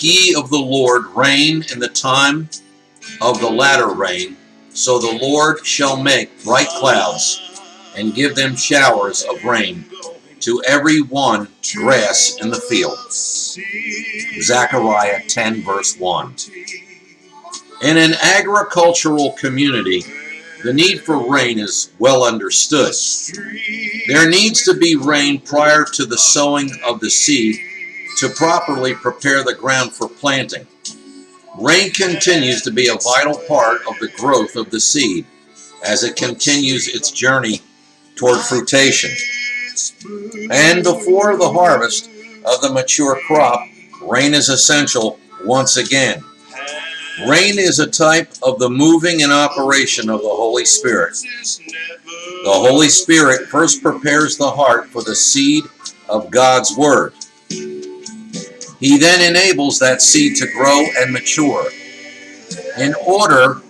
ye of the Lord rain in the time of the latter rain, so the Lord shall make bright clouds, and give them showers of rain to every one grass in the field. Zechariah 10 verse 1. In an agricultural community, the need for rain is well understood. There needs to be rain prior to the sowing of the seed to properly prepare the ground for planting. Rain continues to be a vital part of the growth of the seed as it continues its journey toward fruition. And before the harvest of the mature crop, rain is essential once again. Rain is a type of the moving and operation of the Holy Spirit. The Holy Spirit first prepares the heart for the seed of God's Word. He then enables that seed to grow and mature. In order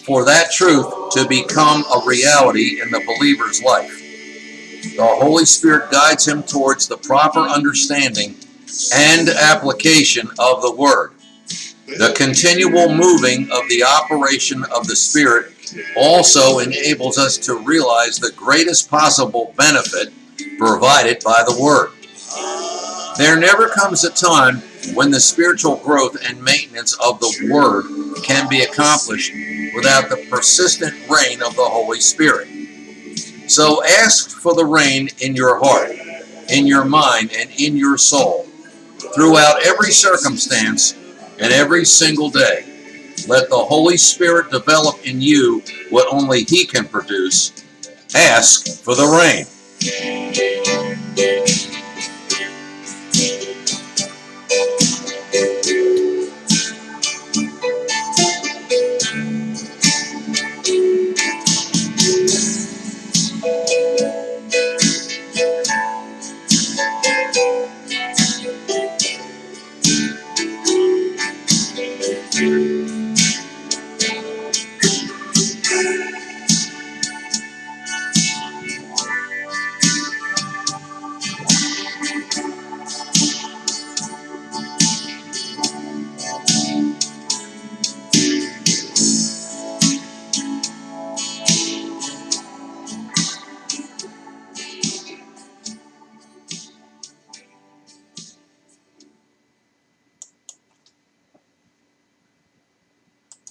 for that truth to become a reality in the believer's life, the Holy Spirit guides him towards the proper understanding and application of the Word. The continual moving of the operation of the Spirit also enables us to realize the greatest possible benefit provided by the Word. There never comes a time when the spiritual growth and maintenance of the Word can be accomplished without the persistent reign of the Holy Spirit. So ask for the rain in your heart, in your mind, and in your soul, throughout every circumstance and every single day. Let the Holy Spirit develop in you what only He can produce. Ask for the rain.